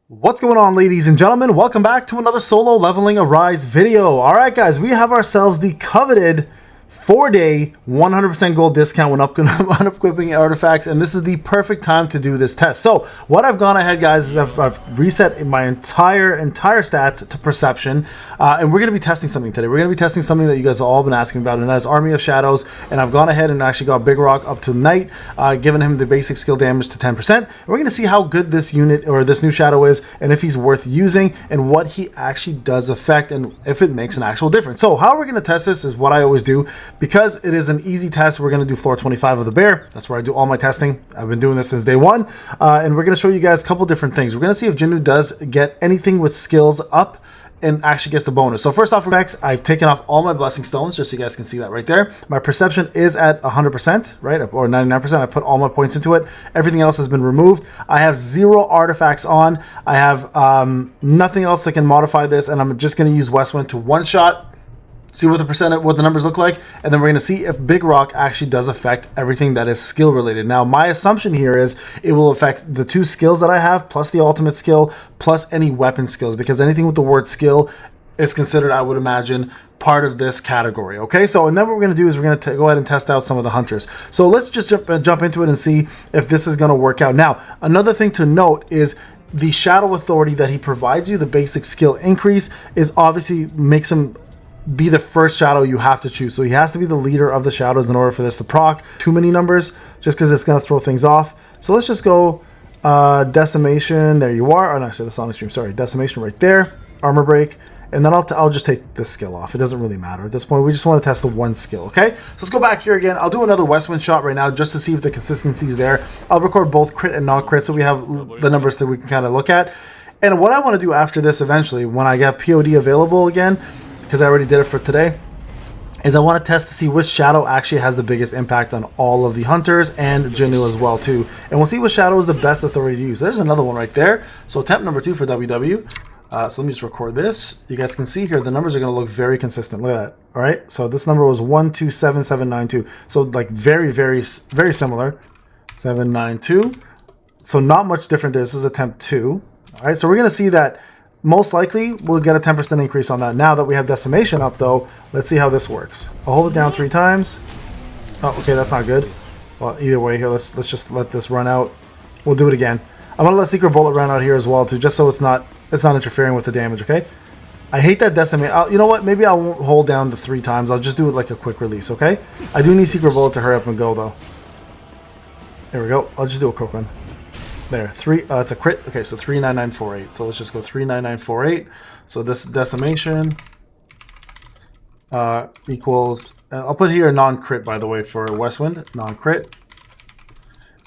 What's going on, ladies and gentlemen? Welcome back to another solo leveling Arise video. Alright guys, we have ourselves the coveted 4-day 100% gold discount when unequipping artifacts, and this is the perfect time to do this test. So what I've gone ahead, guys, is I've reset my entire stats to perception, and we're going to be testing something today. We're going to be testing something that you guys have all been asking about, and that is Army of Shadows. And I've gone ahead and actually got Big Rock up to Knight, giving him the basic skill damage to 10%. And we're going to see how good this unit or this new shadow is, and if he's worth using, and what he actually does affect, and if it makes an actual difference. So how we're going to test this is what I always do. Because it is an easy test, we're going to do floor 25 of the bear. That's where I do all my testing. I've been doing this since day one. And we're going to show you guys a couple different things. We're going to see if Jinnu does get anything with skills up and actually gets the bonus. So first off, I've taken off all my blessing stones, just so you guys can see that right there. My perception is at 100%, right? Or 99%. I put all my points into it. Everything else has been removed. I have 0 artifacts on. I have nothing else that can modify this. And I'm just going to use Westwind to one-shot, see what the numbers look like, and then we're going to see if Big Rock actually does affect everything that is skill related. Now, my assumption here is it will affect the 2 skills that I have, plus the ultimate skill, plus any weapon skills, because anything with the word skill is considered, I would imagine, part of this category. Okay, so and then what we're going to do is we're going to go ahead and test out some of the hunters. So let's just jump into it and see if this is going to work out. Now, another thing to note is the Shadow Authority that he provides you, the basic skill increase, is obviously makes him be the first shadow you have to choose. So he has to be the leader of the shadows in order for this to proc. Too many numbers, just because it's going to throw things off. So let's just go decimation. There you are. Oh, no, actually, that's on the stream. Sorry, decimation right there. Armor break. And then I'll just take this skill off. It doesn't really matter at this point. We just want to test the one skill, okay? So let's go back here again. I'll do another Westwind shot right now just to see if the consistency is there. I'll record both crit and non-crit so we have the numbers that we can kind of look at. And what I want to do after this eventually, when I have POD available again, because I already did it for today, is I want to test to see which shadow actually has the biggest impact on all of the hunters and Jinnu as well too. And we'll see which shadow is the best authority to use. There's another one right there. So attempt number 2 for WW. So let me just record this. You guys can see here the numbers are going to look very consistent. Look at that. All right. So this number was 127792. So like very similar. 792. So not much different. This is attempt 2. All right. So we're going to see that most likely we'll get a 10% increase on that. Now that we have decimation up though, let's see how this works. I'll hold it down 3 times. Oh, okay, that's not good. Well, either way here, let's just let this run out. We'll do it again. I'm gonna let Secret Bullet run out here as well too, just so it's not interfering with the damage, okay? I hate that decimate. You know what? Maybe I won't hold down the 3 times. I'll just do it like a quick release, okay? I do need Secret Bullet to hurry up and go though. There we go. I'll just do a quick one. There, it's a crit. Okay, so 39948. So let's just go 39948. So this decimation equals. I'll put here non-crit, by the way, for Westwind. Non-crit,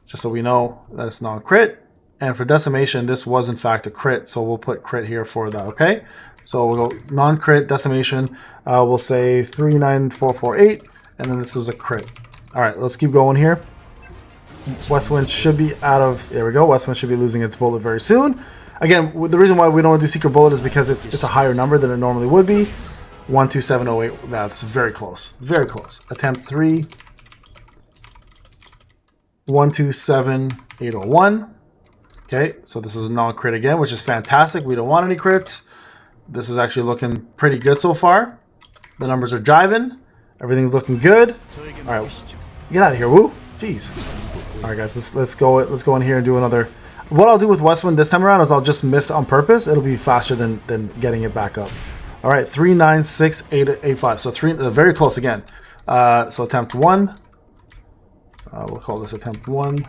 just so we know that it's non-crit. And for decimation, this was in fact a crit, so we'll put crit here for that. Okay, so we'll go non-crit decimation. We'll say 39448, and then this was a crit. All right, let's keep going here. Westwind should be out of, there we go, Westwind should be losing its bullet very soon. Again, the reason why we don't want to do Secret Bullet is because it's a higher number than it normally would be. 12708, that's very close, very close. Attempt 3, 127801. Okay, so this is a non-crit again, which is fantastic. We don't want any crits. This is actually looking pretty good so far. The numbers are jiving. Everything's looking good. All right, get out of here, woo. Jeez. All right, guys, let's go in here and do another. What I'll do with Westwind this time around is I'll just miss on purpose. It'll be faster than getting it back up. All right, 39685. So very close again. So attempt 1. We'll call this attempt 1.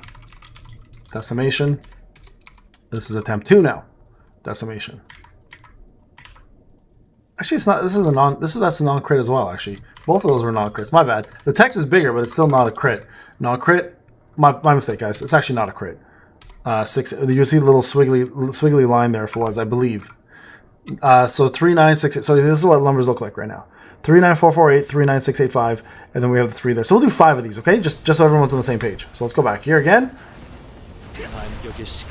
Decimation. This is attempt 2 now. Decimation. Actually, it's not. That's a non-crit as well. Actually, both of those were non-crits. My bad. The text is bigger, but it's still not a crit. Non-crit. My mistake, guys. It's actually not a crit. 6. You see the little swiggly line there for was, I believe. So 396. So this is what numbers look like right now. 39448, 39685, and then we have the 3 there. So we'll do 5 of these, okay? Just so everyone's on the same page. So let's go back here again.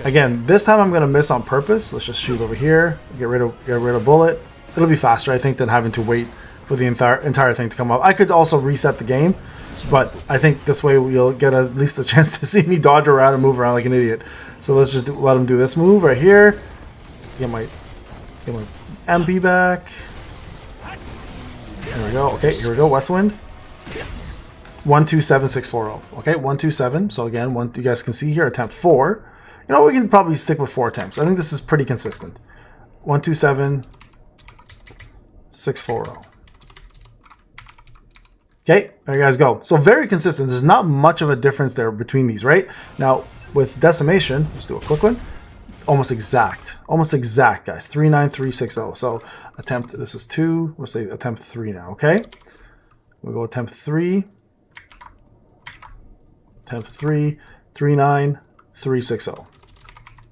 Again, this time I'm gonna miss on purpose. Let's just shoot over here. Get rid of bullet. It'll be faster, I think, than having to wait for the entire thing to come up. I could also reset the game, but I think this way you'll get at least a chance to see me dodge around and move around like an idiot. So let's just let him do this move right here. get my MP back. There we go. Okay, here we go. Westwind. 127640. Okay, 127. So again, you guys can see here, attempt 4. You know, we can probably stick with 4 attempts. I think this is pretty consistent. 127640. Okay, there you guys go. So very consistent. There's not much of a difference there between these, right? Now, with decimation, let's do a quick one. Almost exact, guys. 39360. So attempt, this is 2. We'll say attempt 3 now, okay? We'll go attempt 3. Attempt 3, 39360.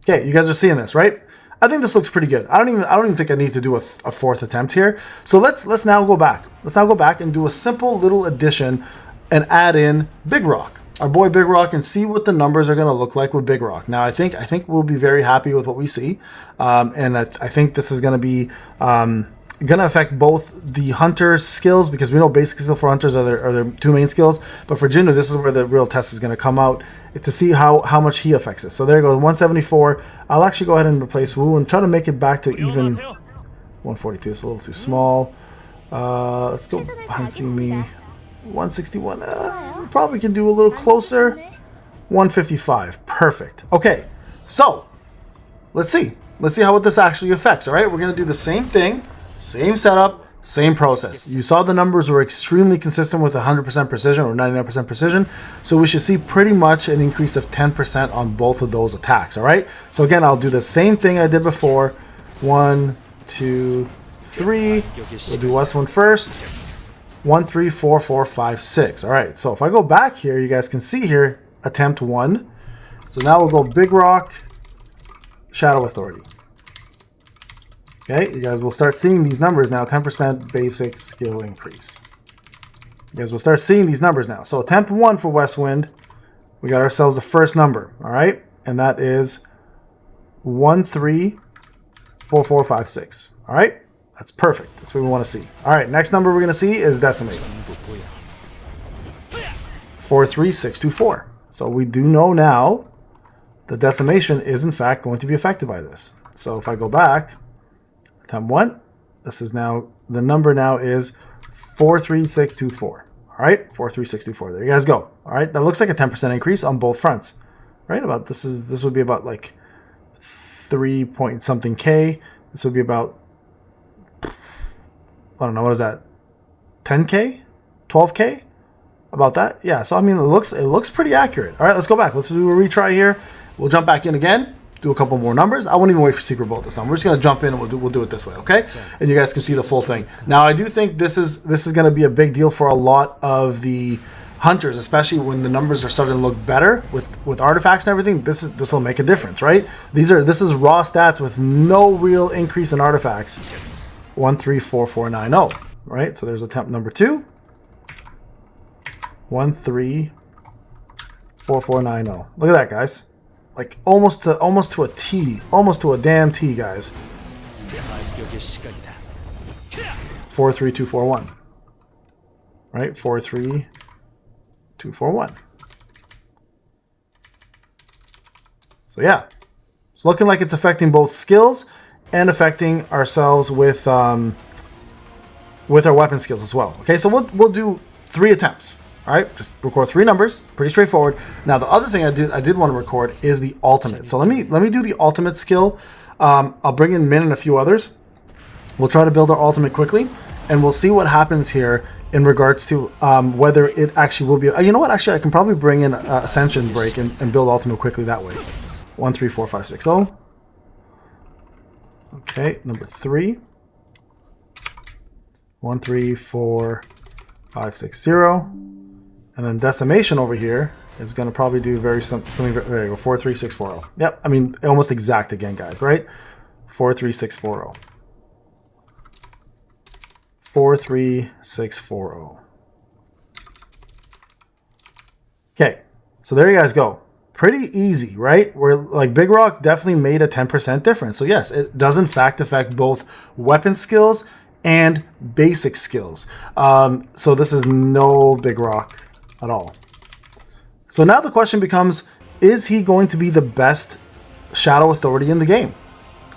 Okay, you guys are seeing this, right? I think this looks pretty good. I don't even think I need to do a 4th attempt here. So let's now go back. Let's now go back and do a simple little addition and add in Big Rock, our boy Big Rock, and see what the numbers are going to look like with Big Rock. Now I think we'll be very happy with what we see, and I think this is going to be going to affect both the hunter's skills, because we know basic skill for hunters are their 2 main skills, but for Jinnu, this is where the real test is going to come out to see how much he affects it. So there goes 174. I'll actually go ahead and replace Wu and try to make it back to even 142. It's a little too small. Let's go Hansi me 161. Probably can do a little closer. 155. Perfect. Okay, so let's see how this actually affects. All right, we're going to do the same thing. Same setup, same process. You saw the numbers were extremely consistent with 100% precision or 99% precision. So we should see pretty much an increase of 10% on both of those attacks, all right? So again, I'll do the same thing I did before. 1, 2, 3. We'll do Westwind first. 1, 3, 4, 4, 5, 6. All right, so if I go back here, you guys can see here, attempt 1. So now we'll go Big Rock, Shadow Authority. Okay, you guys will start seeing these numbers now. 10% basic skill increase. You guys will start seeing these numbers now. So attempt 1 for Westwind, we got ourselves the first number, all right? And that is 134456. All right, that's perfect. That's what we want to see. All right, next number we're going to see is decimate. 43624. So we do know now the decimation is in fact going to be affected by this. So if I go back, attempt 1, this is now, the number now is 43624. All right, 43624. There you guys go. All right, that looks like a 10% increase on both fronts. Right, about this would be about like 3 point something K. This would be about, I don't know, what is that? 10K? 12K? About that? Yeah, so I mean it looks pretty accurate. All right, let's go back. Let's do a retry here. We'll jump back in again. Do a couple more numbers. I won't even wait for Secret Bolt this time. We're just gonna jump in and we'll do it this way, okay? And you guys can see the full thing. Now I do think this is gonna be a big deal for a lot of the hunters, especially when the numbers are starting to look better with artifacts and everything. This will make a difference, right? This is raw stats with no real increase in artifacts. 134490, right? So there's attempt number 2. 134490. Look at that, guys. Like almost to a T, almost to a damn T, guys. 43241. Right? 43241. So yeah, it's looking like it's affecting both skills and affecting ourselves with our weapon skills as well. Okay, so we'll do 3 attempts. All right, just record 3 numbers, pretty straightforward. Now the other thing I did want to record is the ultimate. So let me do the ultimate skill. I'll bring in Min and a few others. We'll try to build our ultimate quickly, and we'll see what happens here in regards to whether it actually will be. You know what? Actually, I can probably bring in Ascension Break and build ultimate quickly that way. 134560. Okay, number 3. 134560. And then decimation over here is going to probably do something. There you go, 43640. Yep, I mean almost exact again, guys, right? 43640. 43640. Okay, so there you guys go. Pretty easy, right? Where like Big Rock definitely made a 10% difference. So yes, it does in fact affect both weapon skills and basic skills. So this is no Big Rock at all. So now the question becomes, is he going to be the best Shadow Authority in the game?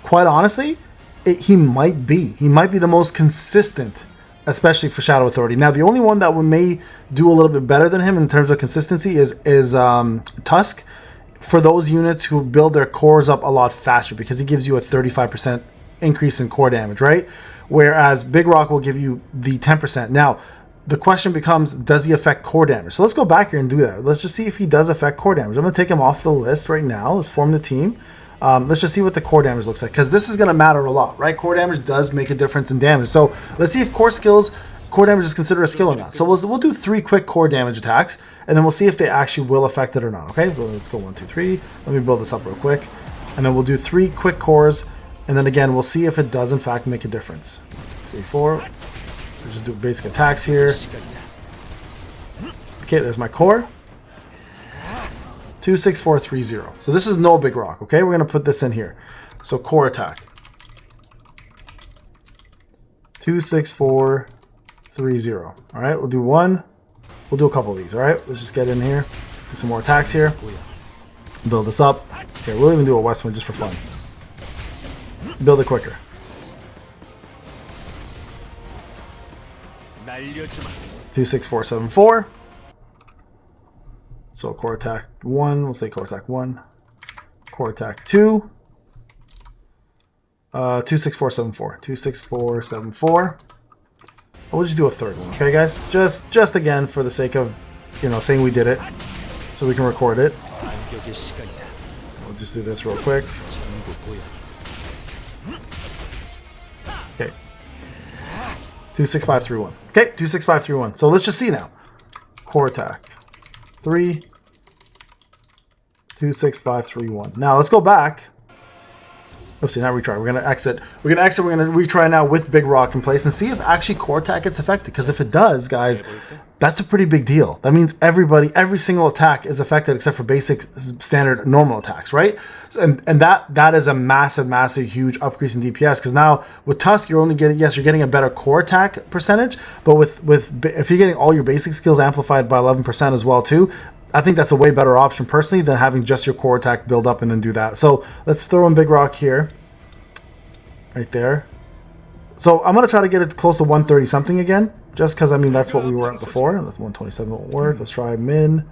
quite honestly, he might be the most consistent, especially for Shadow Authority. Now, the only one that may do a little bit better than him in terms of consistency is Tusk, for those units who build their cores up a lot faster, because he gives you a 35% increase in core damage, right? Whereas Big Rock will give you the 10%. Now, the question becomes, does he affect core damage? So let's go back here and do that. Let's just see if he does affect core damage. I'm going to take him off the list right now. Let's form the team. Let's just see what the core damage looks like, because this is going to matter a lot, right? Core damage does make a difference in damage. So let's see if core damage is considered a skill or not. So we'll do 3 quick core damage attacks, and then we'll see if they actually will affect it or not, okay? So let's go 1, 2, 3. Let me build this up real quick. And then we'll do 3 quick cores, and then again, we'll see if it does in fact make a difference. 3, 4. We'll just do basic attacks here. Okay, there's my core. 2, 6, 4, 3, 0. So this is no Big Rock, okay? We're going to put this in here. So core attack. 2, 6, 4, 3, 0. All right, we'll do 1. We'll do a couple of these, all right? Let's just get in here. Do some more attacks here. Build this up. Okay, we'll even do a West one just for fun. Build it quicker. 2, 6, 4, 7, 4. So core attack 1, we'll say core attack 1. Core attack 2. 2, 6, 4, 7, 4. 2, 6, 4, 7, 4. We'll just do a third one, okay, guys? Just again for the sake of, you know, saying we did it, so we can record it. We'll just do this real quick. Okay. 2, 6, 5, 3, 1. Okay, 2, 6, 5, 3, 1. So let's just see now. Core attack 3. 2, 6, 5, 3, 1. Now let's go back. Oopsie, not retry. We're gonna exit. We're gonna retry now with Big Rock in place and see if actually core attack gets affected. Because if it does, guys, that's a pretty big deal. That means every single attack is affected except for basic standard normal attacks, right? So, and that is a massive, huge increase in DPS. Because now with Tusk, you're only getting, yes, you're getting a better core attack percentage, but with if you're getting all your basic skills amplified by 11% as well too, I think that's a way better option personally than having just your core attack build up and then do that. So let's throw in Big Rock here. Right there. So I'm going to try to get it close to 130 something again. Just because, I mean, that's what we were at before. 127 won't work. Let's try min.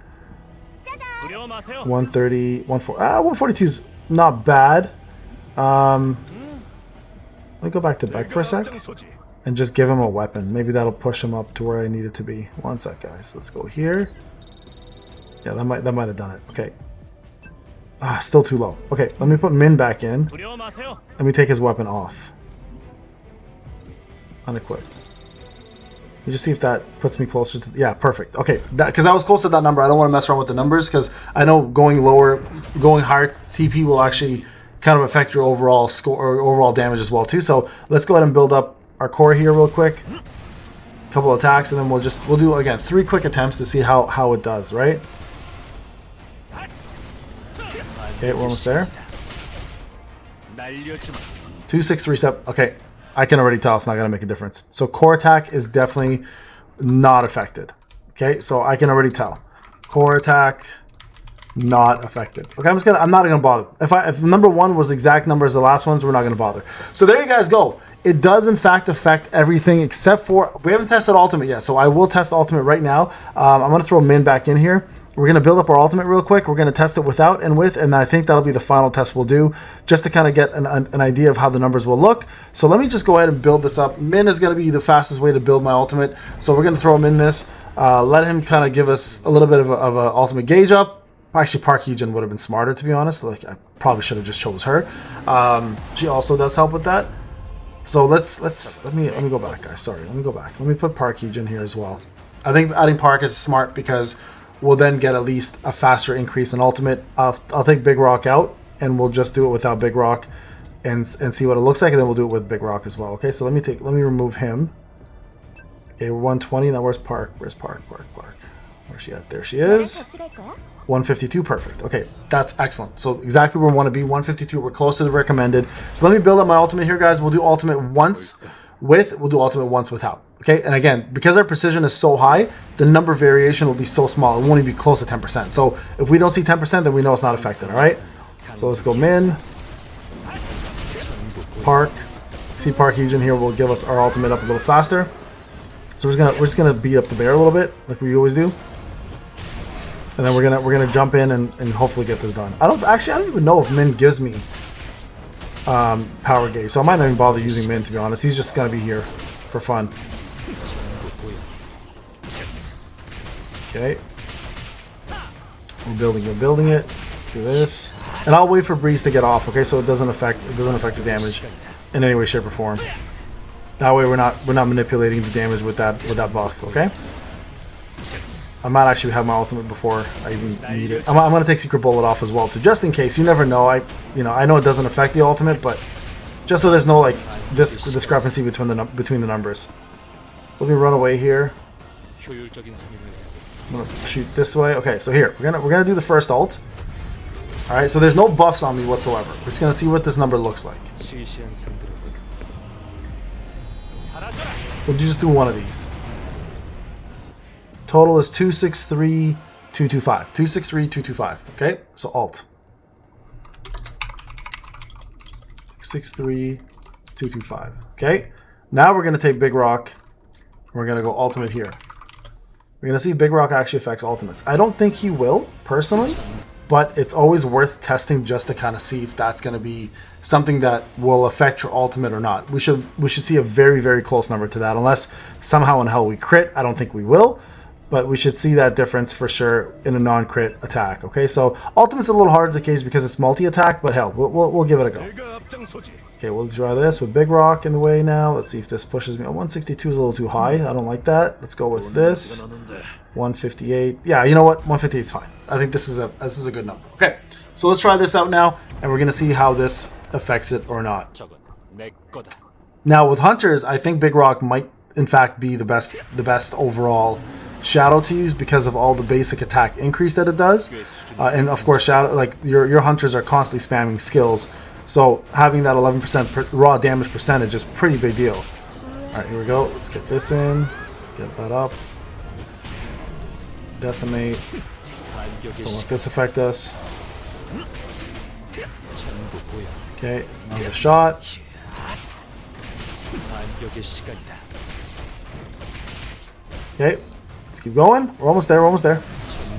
130, 142 is not bad. Let me go back to Beck for a sec. And just give him a weapon. Maybe that'll push him up to where I need it to be. One sec, guys. Let's go here. Yeah, that might have done it. Okay. Still too low. Okay, let me put Min back in. Let me take his weapon off. Unequip. Let me just see if that puts me closer to... Yeah, perfect. Okay, because I was close to that number. I don't want to mess around with the numbers because I know going higher TP will actually kind of affect your overall score or overall damage as well too. So let's go ahead and build up our core here real quick. A couple of attacks, and then we'll do again 3 quick attempts to see how it does, right? Okay, we're almost there. 2, 6, 3, 7. Okay, I can already tell it's not going to make a difference. So core attack is definitely not affected. Okay, so I can already tell. Core attack, not affected. Okay, I'm not gonna bother. If number 1 was the exact number as the last ones, we're not gonna bother. So there you guys go. It does in fact affect everything except for, we haven't tested ultimate yet, so I will test ultimate right now. I'm gonna throw Min back in here. We're going to build up our ultimate real quick. We're going to test it without and with, and I think that'll be the final test we'll do, just to kind of get an idea of how the numbers will look. So let me just go ahead and build this up. Min is going to be the fastest way to build my ultimate, so we're going to throw him in this. Let him kind of give us a little bit of a ultimate gauge up. Actually, Park Heejin would have been smarter, to be honest. Like, I probably should have just chose her. She also does help with that. So let me go back, guys. Sorry, let me go back. Let me put Park Heejin here as well. I think adding Park is smart because we'll then get at least a faster increase in ultimate. I'll take Big Rock out, and we'll just do it without Big Rock, and see what it looks like, and then we'll do it with Big Rock as well. Okay, so let me remove him. Okay, we're 120. Now where's Park? Where's Park? Where's she at? There she is. 152, perfect. Okay, that's excellent. So exactly where we want to be. 152. We're close to the recommended. So let me build up my ultimate here, guys. We'll do ultimate once with. We'll do ultimate once without. Okay, and again, because our precision is so high, the number variation will be so small, it won't even be close to 10%. So if we don't see 10%, then we know it's not affected, all right? So let's go Min. Park. See, Park Fusion here will give us our ultimate up a little faster. So we're just gonna beat up the bear a little bit, like we always do. And then we're gonna jump in and hopefully get this done. I don't even know if Min gives me power gauge, so I might not even bother using Min, to be honest. He's just gonna be here for fun. Okay. We're building it. Let's do this. And I'll wait for Breeze to get off, okay, so it doesn't affect the damage in any way, shape, or form. That way we're not manipulating the damage with that buff, okay? I might actually have my ultimate before I even need it. I'm gonna take Secret Bullet off as well too, just in case. You never know. I know it doesn't affect the ultimate, but just so there's no like this discrepancy between the numbers. So let me run away here. I'm gonna shoot this way. Okay, so here we're gonna do the first ult. All right, so there's no buffs on me whatsoever. We're just gonna see what this number looks like. We'll just do one of these. Total is 263,225. 263,225. Okay, so alt. 263,225. Okay, now we're gonna take Big Rock. We're gonna go ultimate here. We're gonna see Big Rock actually affects ultimates. I don't think he will personally, but it's always worth testing just to kind of see if that's going to be something that will affect your ultimate or not. We should see a very, very close number to that, unless somehow in hell we crit. I don't think we will, but we should see that difference for sure in a non-crit attack. Okay, so ultimate's a little harder to case because it's multi-attack, but hell, we'll give it a go. Okay, we'll try this with Big Rock in the way now. Let's see if this pushes me. Oh, 162 is a little too high. I don't like that. Let's go with this. 158. Yeah, you know what? 158 is fine. I think this is a good number. Okay, so let's try this out now, and we're gonna see how this affects it or not. Now with Hunters, I think Big Rock might in fact be the best overall Shadow to use because of all the basic attack increase that it does, and of course Shadow, like your Hunters are constantly spamming skills, so having that 11% raw damage percentage is a pretty big deal. All right, here we go. Let's get this in, get that up. Decimate. Don't let this affect us. Okay, another shot. Okay, let's keep going. We're almost there, we're almost there.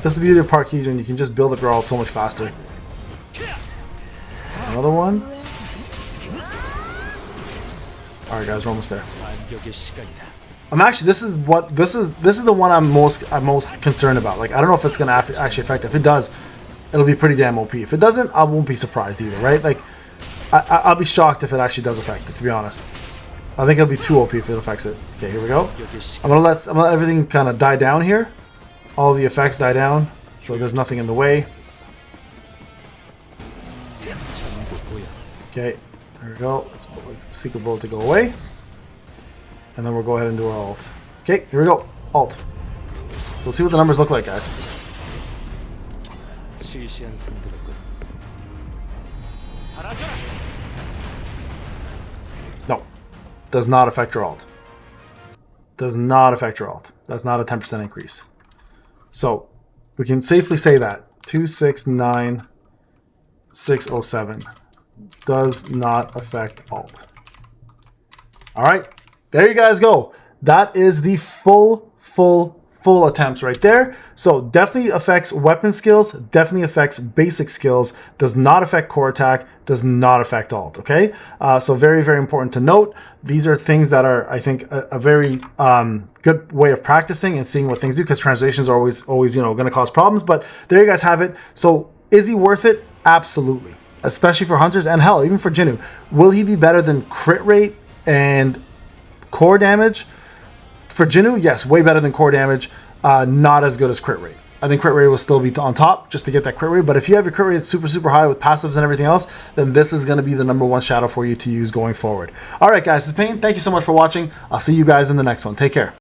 This is the beauty of Parkeesian. You can just build up your ult so much faster. Another one. Alright guys, we're almost there. I'm actually, this is the one I'm most concerned about. Like, I don't know if it's gonna actually affect it. If it does, it'll be pretty damn OP. If it doesn't, I won't be surprised either, right? Like, I'll be shocked if it actually does affect it, to be honest. I think it'll be too OP if it affects it. Okay, here we go. I'm gonna let everything kind of die down here. All of the effects die down, so there's nothing in the way. Okay, here we go. Let's put Secret Bullet to go away. And then we'll go ahead and do our ult. Okay, here we go. Ult. So we'll see what the numbers look like, guys. No. Does not affect your ult. Does not affect your ult. That's not a 10% increase. So we can safely say that. 269,607 does not affect ult. Alright. There you guys go. That is the full attempts right there. So definitely affects weapon skills, definitely affects basic skills, does not affect core attack, does not affect ult, okay? So very, very important to note. These are things that are, I think, a very good way of practicing and seeing what things do, because translations are always going to cause problems. But there you guys have it. So is he worth it? Absolutely. Especially for Hunters, and hell, even for Jinnu. Will he be better than crit rate and core damage? For Jinnu, yes, way better than core damage. Not as good as crit rate. I think crit rate will still be on top just to get that crit rate. But if you have your crit rate super, super high with passives and everything else, then this is going to be the #1 shadow for you to use going forward. All right, guys, this is Payne. Thank you so much for watching. I'll see you guys in the next one. Take care.